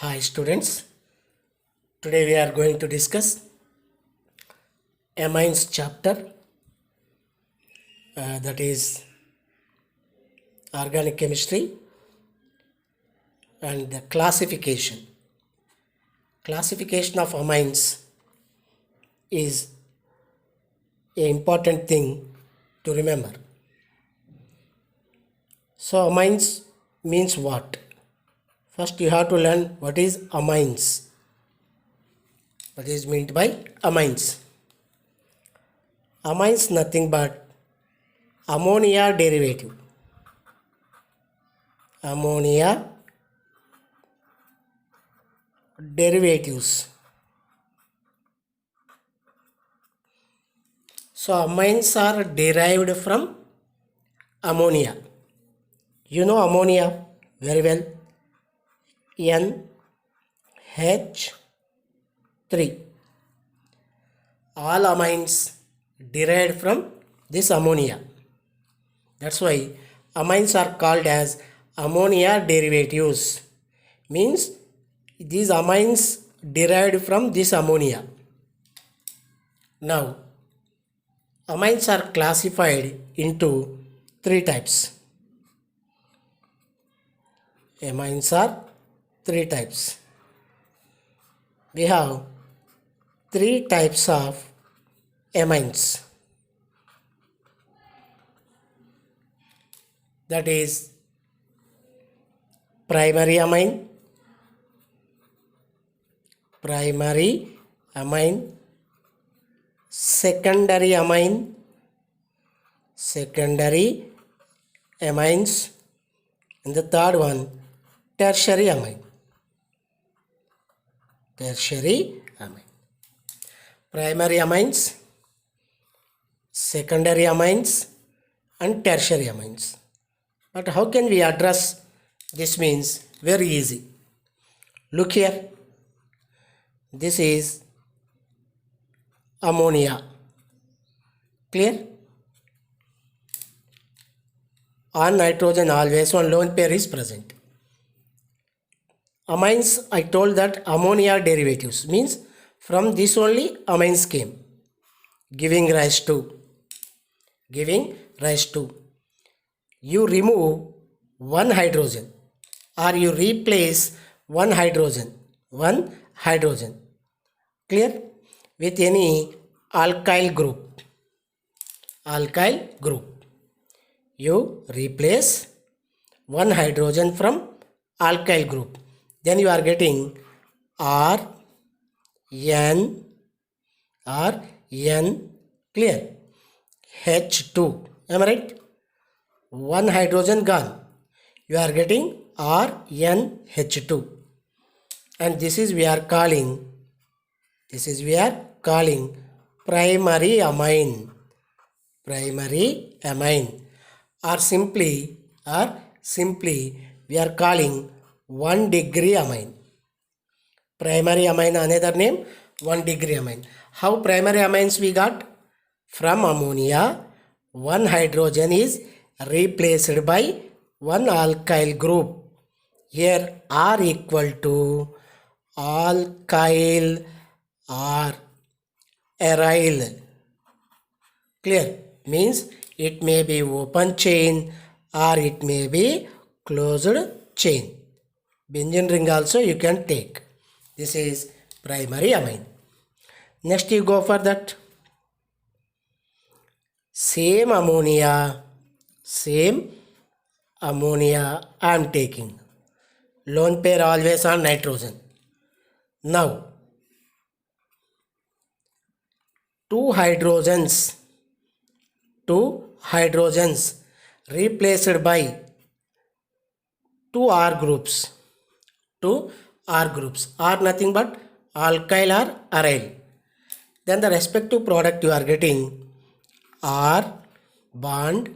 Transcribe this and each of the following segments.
Hi students, today we are going to discuss amines chapter, that is organic chemistry and the classification. Classification of amines is an important thing to remember. So amines means what? First you have to learn what is amines. What is meant by amines? Amines nothing but ammonia derivative. Ammonia derivatives. So amines are derived from ammonia. You know ammonia very well. NH3. All amines derived from this ammonia. That's why amines are called as ammonia derivatives. Means these amines derived from this ammonia. Now amines are classified into three types. Amines are three types. We have three types of amines. That is primary amine, secondary amines, and the third one, tertiary amine. Primary amines, secondary amines, and tertiary amines. But how can we address this? Means very easy. Look here. This is ammonia. Clear? On nitrogen always one lone pair is present. Amines, I told that ammonia derivatives means from this only amines came, giving rise to. You remove one hydrogen or you replace one hydrogen. Clear? With any alkyl group. You replace one hydrogen from alkyl group. Then you are getting RN, clear? H2. Am I right? One hydrogen gone. You are getting RnH2. And this is we are calling primary amine. Or simply we are calling 1 degree amine. Primary amine, another name 1 degree amine. How primary amines we got? From ammonia, one hydrogen is replaced by one alkyl group. Here R equal to alkyl or aryl. Clear? Means it may be open chain or it may be closed chain. Benzene ring also you can take. This is primary amine. Next you go for that. Same ammonia I am taking. Lone pair always on nitrogen. Now two hydrogens replaced by two R groups. Are nothing but alkyl or aryl. Then the respective product you are getting R bond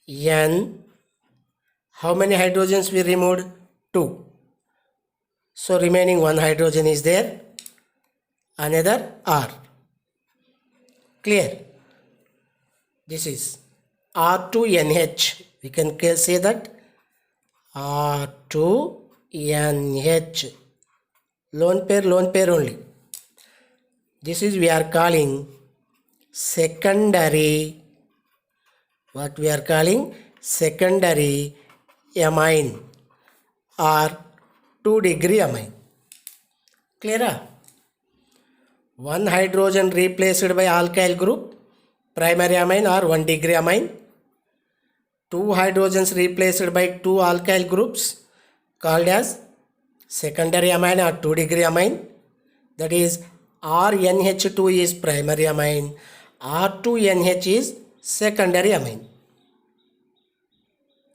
N. How many hydrogens we removed? 2. So remaining one hydrogen is there. Another R. Clear? This is R2NH. We can say that R2 NH. Lone pair only. This is we are calling secondary. What we are calling secondary amine or 2-degree amine. Clear? One hydrogen replaced by alkyl group, primary amine or 1-degree amine. Two hydrogens replaced by two alkyl groups called as secondary amine or 2-degree amine. That is RNH2 is primary amine, R2NH is secondary amine.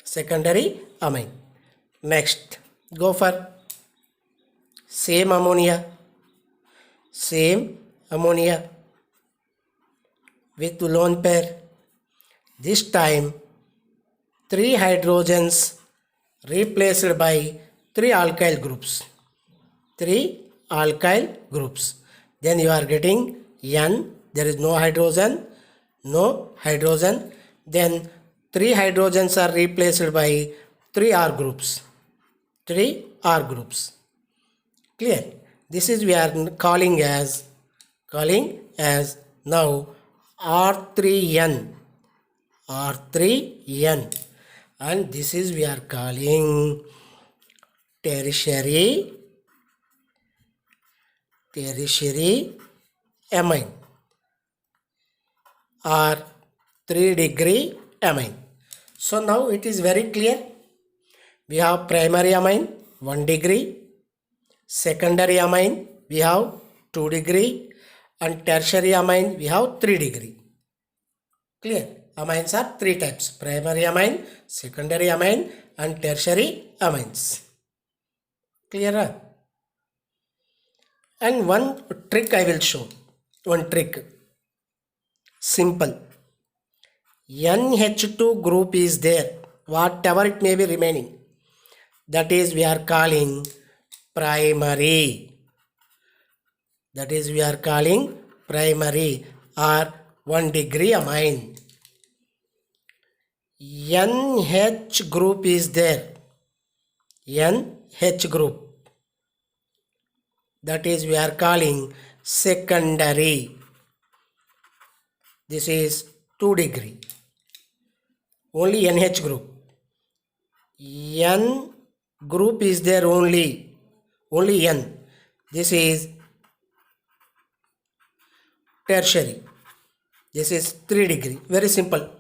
Secondary amine. Next, go for same ammonia with lone pair. This time 3 hydrogens replaced by 3 alkyl groups. 3 alkyl groups. Then you are getting N. There is no hydrogen. Then 3 hydrogens are replaced by 3 R groups. 3 R groups. Clear? This is we are calling as now R3N. And this is we are calling tertiary amine or 3-degree amine. So now it is very clear. We have primary amine 1 degree, secondary amine we have 2 degree, and tertiary amine we have 3 degree. Clear? Amines are 3 types: primary amine, secondary amine, and tertiary amines. Clear? And one trick I will show. One trick. Simple. NH2 group is there, whatever it may be remaining. That is we are calling primary. Or 1 degree amine. NH group is there. NH group. That is we are calling secondary. This is 2 degree. Only NH group. N group is there only N. This is tertiary. This is 3 degree. Very simple.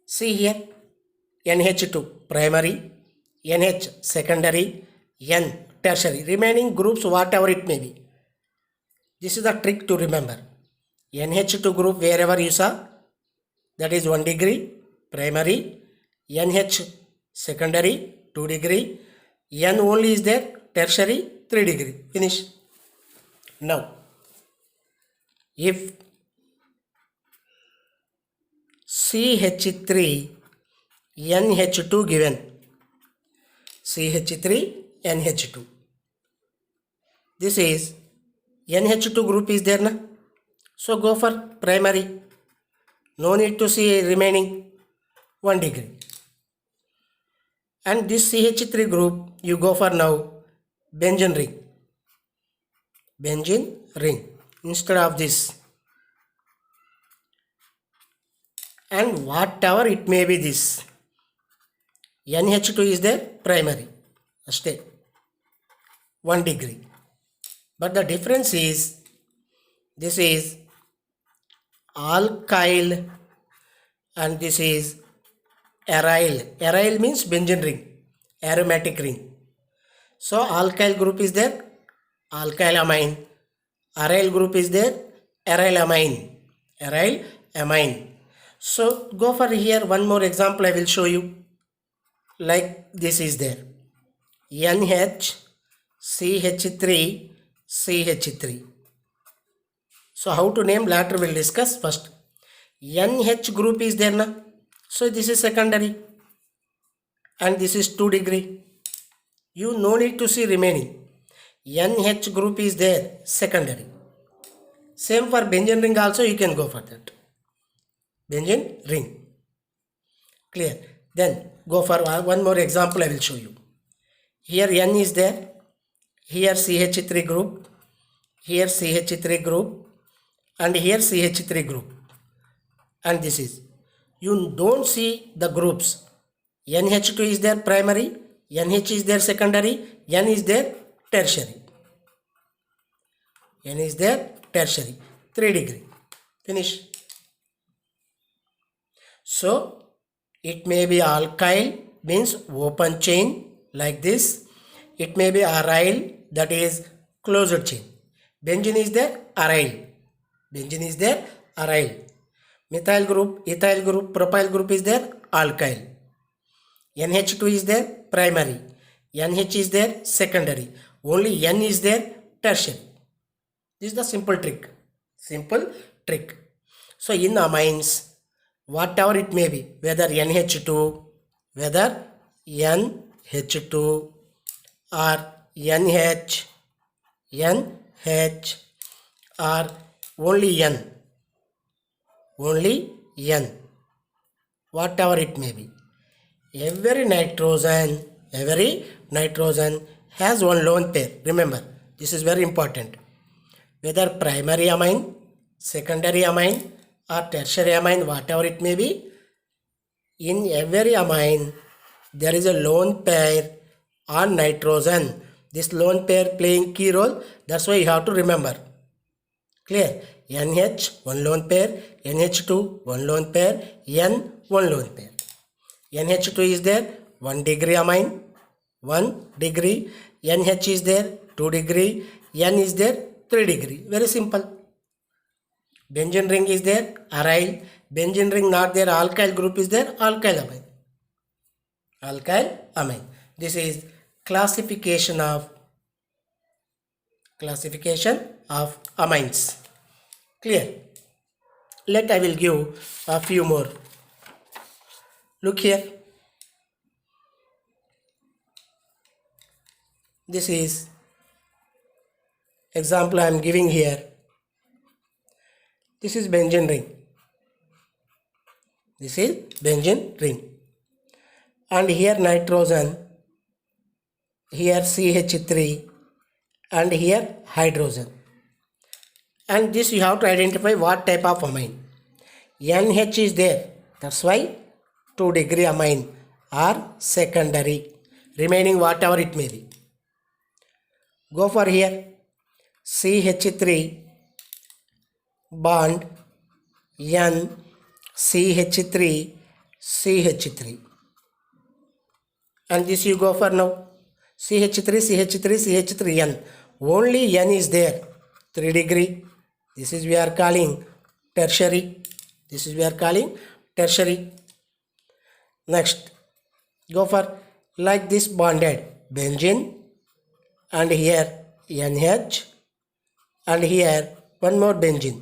See here, NH2 primary, NH secondary, N tertiary. Remaining groups whatever it may be. This is the trick to remember. NH2 group wherever you saw, that is 1 degree primary, NH secondary 2 degree, N only is there tertiary 3 degree. Finish. Now, if CH3 NH2 given, CH3 NH2, this is NH2 group is there na? So go for primary. No need to see remaining 1 degree. And this CH3 group you go for now benzene ring instead of this. And whatever it may be, this NH2 is there primary. Stay 1 degree. But the difference is this is alkyl and this is aryl. Aryl means benzene ring, aromatic ring. So alkyl group is there, alkyl amine. Aryl group is there, aryl amine. So go for here one more example I will show you. Like this is there. NH CH3 CH3. So how to name later we'll discuss. First NH group is there na? So this is secondary and this is 2 degree. You no need to see remaining. NH group is there secondary. Same for benzene ring also, you can go for that. Benzene ring. Clear? Then go for one more example I will show you. Here N is there, here CH3 group, here CH3 group, and here CH3 group, and this is, you don't see the groups. NH2 is their primary, NH is their secondary, N is their tertiary. N is their tertiary. 3 degree. Finish. So it may be alkyl, means open chain like this. It may be aryl, that is closed chain. Benzene is there aryl. Benzene is there aryl. Methyl group, ethyl group, propyl group is there alkyl. NH2 is there primary. NH is there secondary. Only N is there tertiary. This is the simple trick. Simple trick. So in amines, whatever it may be, whether NH2, whether NH2 or NH, NH or only N, whatever it may be, every nitrogen has one lone pair. Remember, this is very important. Whether primary amine, secondary amine or tertiary amine, whatever it may be, in every amine there is a lone pair on nitrogen. This lone pair playing key role, that's why you have to remember. Clear? NH one lone pair, NH2 one lone pair, N one lone pair. NH2 is there 1 degree amine, 1 degree. NH is there 2 degree, N is there 3 degree. Very simple. Benzene ring is there aryl. Benzene ring not there, alkyl group is there, alkyl amine. Alkyl amine. This is classification of amines. Clear? Let I will give a few more. Look here. This is example I am giving here. This is benzene ring. This is benzene ring. And here nitrogen, here CH3, and here hydrogen. And this you have to identify what type of amine. NH is there, that's why 2 degree amine or secondary. Remaining whatever it may be. Go for here CH3 bond N CH3 CH3, and this you go for now CH3 CH3 CH3 N. Only N is there 3 degree. This is we are calling tertiary. Next, go for like this bonded benzene, and here NH, and here one more benzene.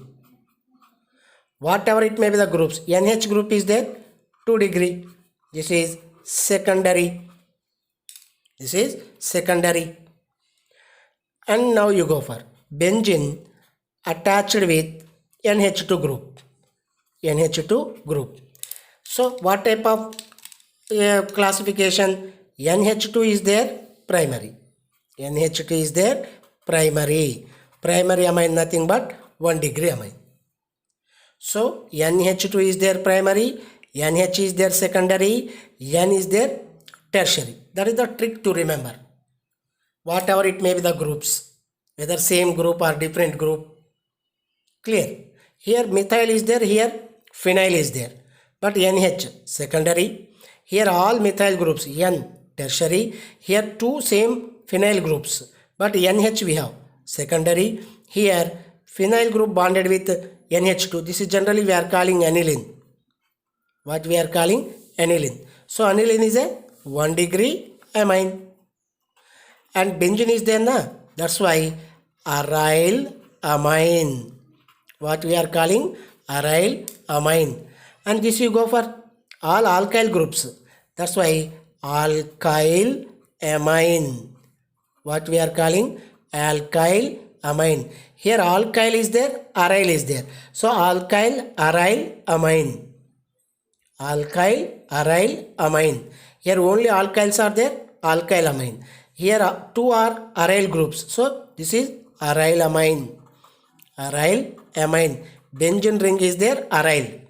Whatever it may be the groups, NH group is there 2 degree. This is secondary. And now you go for benzene attached with NH2 group. So what type of classification? NH2 is there primary. Primary amine nothing but 1 degree amine. So NH2 is their primary, NH is their secondary, N is their tertiary. That is the trick to remember. Whatever it may be the groups, whether same group or different group. Clear? Here methyl is there, here phenyl is there, but NH secondary. Here all methyl groups, N tertiary. Here 2 same phenyl groups, but NH we have secondary. Here phenyl group bonded with NH2. This is generally we are calling aniline. What we are calling aniline. So aniline is a 1 degree amine, and benzene is there na, that's why aryl amine. What we are calling aryl amine. And this you go for all alkyl groups, that's why alkyl amine. What we are calling alkyl amine. Here alkyl is there, aryl is there, so alkyl aryl amine. Here only alkyls are there, alkyl amine. Here two are aryl groups. So this is aryl amine. Aryl amine. Benzene ring is there, aryl.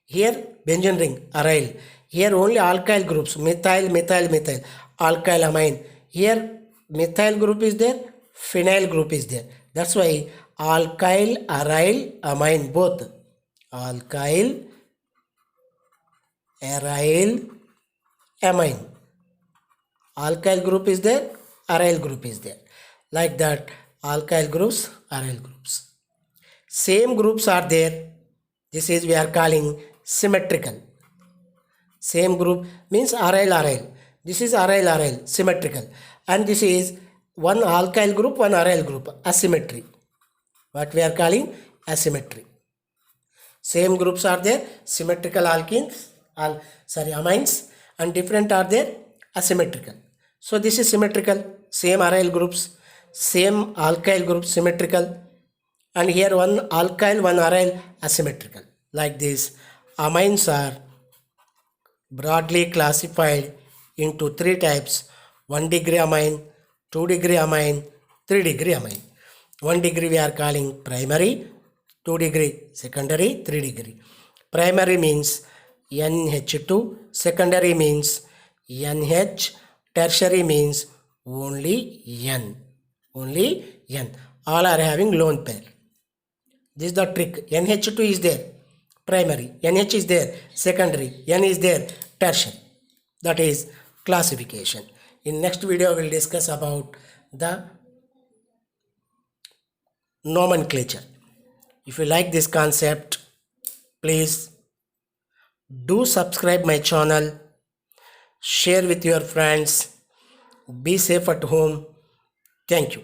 Here benzene ring, aryl. Here only alkyl groups, methyl, methyl, methyl, alkyl amine. Here methyl group is there, phenyl group is there. That's why alkyl, aryl, amine both. Alkyl, aryl, amine. Alkyl group is there, aryl group is there. Like that, alkyl groups, aryl groups. Same groups are there. This is we are calling symmetrical. Same group means aryl, aryl. This is aryl, aryl, symmetrical. And this is one alkyl group, one aryl group, asymmetry. What we are calling asymmetry. Same groups are there, symmetrical alkenes, amines, and different are there, asymmetrical. So this is symmetrical, same aryl groups, same alkyl group, symmetrical, and here one alkyl, one aryl, asymmetrical. Like this, amines are broadly classified into three types: 1 degree amine, 2 degree amine, 3 degree amine. 1 degree we are calling primary, 2 degree secondary, 3 degree. Primary means NH2, secondary means NH, tertiary means only N. Only N. All are having lone pair. This is the trick. NH2 is there, primary. NH is there, secondary. N is there, tertiary. That is classification. In next video, we will discuss about the nomenclature. If you like this concept, please do subscribe my channel, share with your friends, be safe at home. Thank you.